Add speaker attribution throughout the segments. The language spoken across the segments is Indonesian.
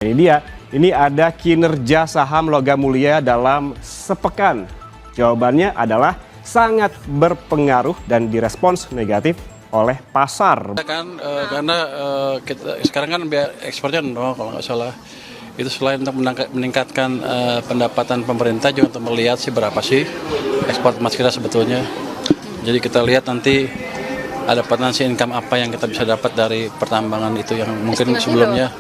Speaker 1: Ini dia, ini ada kinerja saham Logam Mulia dalam sepekan. Jawabannya adalah sangat berpengaruh dan direspons negatif oleh pasar.
Speaker 2: Karena kita sekarang kan biaya ekspornya nol kalau nggak salah. Itu selain untuk meningkatkan pendapatan pemerintah juga untuk melihat sih berapa sih ekspor emas kita sebetulnya. Jadi kita lihat nanti ada potensi income apa yang kita bisa dapat dari pertambangan itu yang mungkin sebelumnya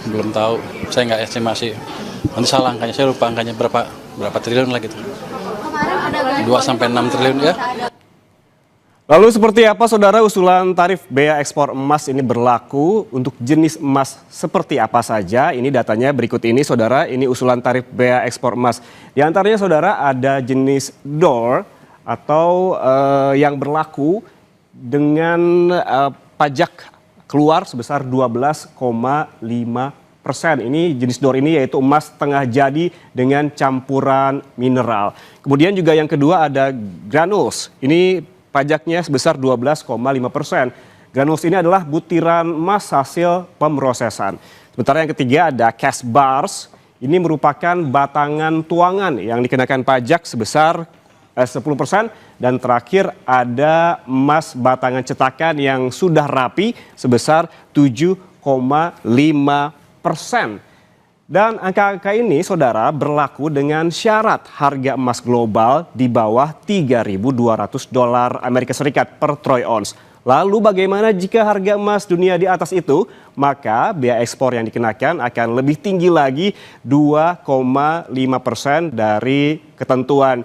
Speaker 2: belum tahu. Saya nggak estimasi. Nanti salah angkanya, saya lupa angkanya berapa triliun lah gitu. 2 sampai 6 triliun ya.
Speaker 1: Lalu seperti apa saudara usulan tarif bea ekspor emas ini berlaku untuk jenis emas seperti apa saja? Ini datanya berikut ini saudara, ini usulan tarif bea ekspor emas. Di antaranya saudara ada jenis DOR atau yang berlaku dengan pajak keluar sebesar 12,5%. Ini jenis DOR ini yaitu emas tengah jadi dengan campuran mineral. Kemudian juga yang kedua ada granules. Ini pajaknya sebesar 12,5%. Granules ini adalah butiran emas hasil pemrosesan. Sementara yang ketiga ada cash bars. Ini merupakan batangan tuangan yang dikenakan pajak sebesar 10%. Dan terakhir ada emas batangan cetakan yang sudah rapi sebesar 7,5%. Dan angka-angka ini saudara berlaku dengan syarat harga emas global di bawah $3.200 Amerika Serikat per troy ounce. Lalu bagaimana jika harga emas dunia di atas itu? Maka bea ekspor yang dikenakan akan lebih tinggi lagi 2,5% dari ketentuan.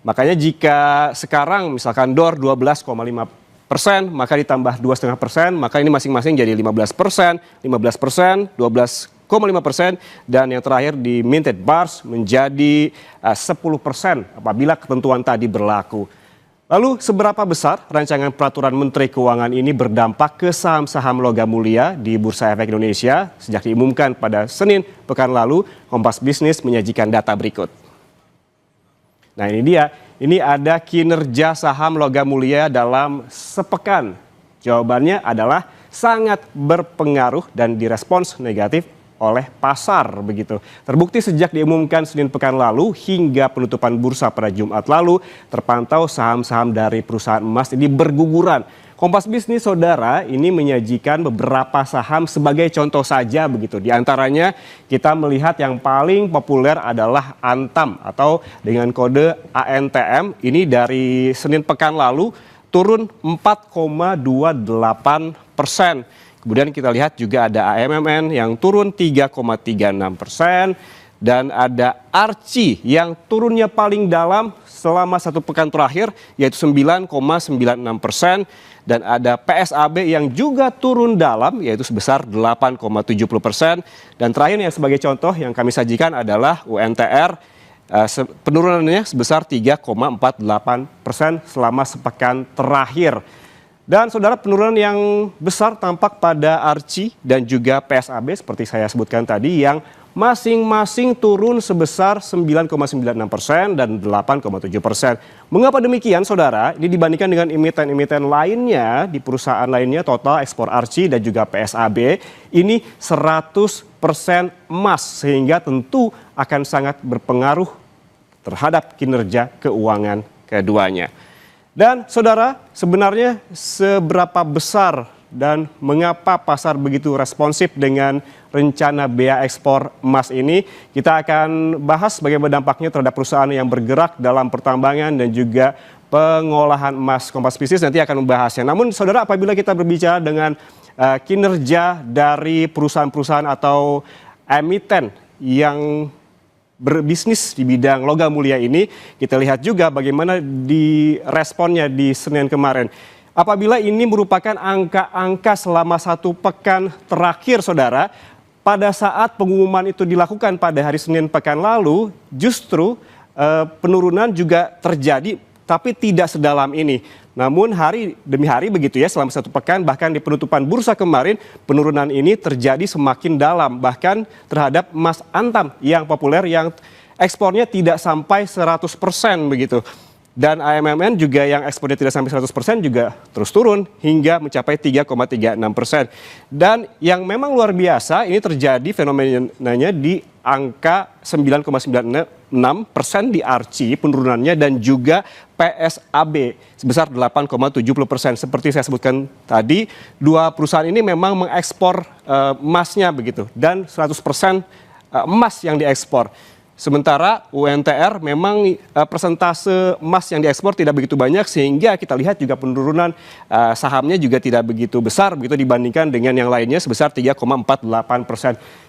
Speaker 1: Makanya jika sekarang misalkan DOR 12,5%, maka ditambah 2,5%, maka ini masing-masing jadi 15%, 15%, 12,5%, dan yang terakhir di minted bars menjadi 10% apabila ketentuan tadi berlaku. Lalu seberapa besar rancangan peraturan Menteri Keuangan ini berdampak ke saham-saham Logam Mulia di Bursa Efek Indonesia? Sejak diumumkan pada Senin pekan lalu, Kompas Bisnis menyajikan data berikut. Nah ini dia, ini ada kinerja saham Logam Mulia dalam sepekan. Jawabannya adalah sangat berpengaruh dan direspons negatif oleh pasar begitu. Terbukti sejak diumumkan Senin pekan lalu hingga penutupan bursa pada Jumat lalu, terpantau saham-saham dari perusahaan emas ini berguguran. Kompas Bisnis saudara ini menyajikan beberapa saham sebagai contoh saja begitu. Di antaranya kita melihat yang paling populer adalah Antam atau dengan kode ANTM. Ini dari Senin pekan lalu turun 4,28%. Kemudian kita lihat juga ada AMMN yang turun 3,36%. Dan ada Arci yang turunnya paling dalam selama satu pekan terakhir yaitu 9,96%. Dan ada PSAB yang juga turun dalam yaitu sebesar 8,70%. Dan terakhir yang sebagai contoh yang kami sajikan adalah UNTR. Penurunannya sebesar 3,48% selama sepekan terakhir. Dan saudara penurunan yang besar tampak pada Arci dan juga PSAB seperti saya sebutkan tadi yang masing-masing turun sebesar 9,96% dan 8,7%. Mengapa demikian saudara? Ini dibandingkan dengan emiten-emiten lainnya di perusahaan lainnya total ekspor Arci dan juga PSAB ini 100% emas sehingga tentu akan sangat berpengaruh terhadap kinerja keuangan keduanya. Dan saudara, sebenarnya seberapa besar dan mengapa pasar begitu responsif dengan rencana bea ekspor emas ini? Kita akan bahas bagaimana dampaknya terhadap perusahaan yang bergerak dalam pertambangan dan juga pengolahan emas. Kompas Bisnis nanti akan membahasnya. Namun saudara, apabila kita berbicara dengan kinerja dari perusahaan-perusahaan atau emiten yang berbisnis di bidang logam mulia ini, kita lihat juga bagaimana di responnya di Senin kemarin. Apabila ini merupakan angka-angka selama satu pekan terakhir saudara, pada saat pengumuman itu dilakukan pada hari Senin pekan lalu, justru penurunan juga terjadi tapi tidak sedalam ini. Namun hari demi hari begitu ya selama satu pekan, bahkan di penutupan bursa kemarin penurunan ini terjadi semakin dalam, bahkan terhadap emas Antam yang populer yang ekspornya tidak sampai 100% begitu. Dan AMMN juga yang ekspornya tidak sampai 100% juga terus turun hingga mencapai 3,36%. Dan yang memang luar biasa ini terjadi fenomenanya di angka 9,96% di ARCI penurunannya dan juga PSAB sebesar 8,70%. Seperti saya sebutkan tadi, dua perusahaan ini memang mengekspor emasnya begitu dan 100% emas yang diekspor. Sementara UNTR memang persentase emas yang diekspor tidak begitu banyak sehingga kita lihat juga penurunan sahamnya juga tidak begitu besar begitu dibandingkan dengan yang lainnya sebesar 3,48%.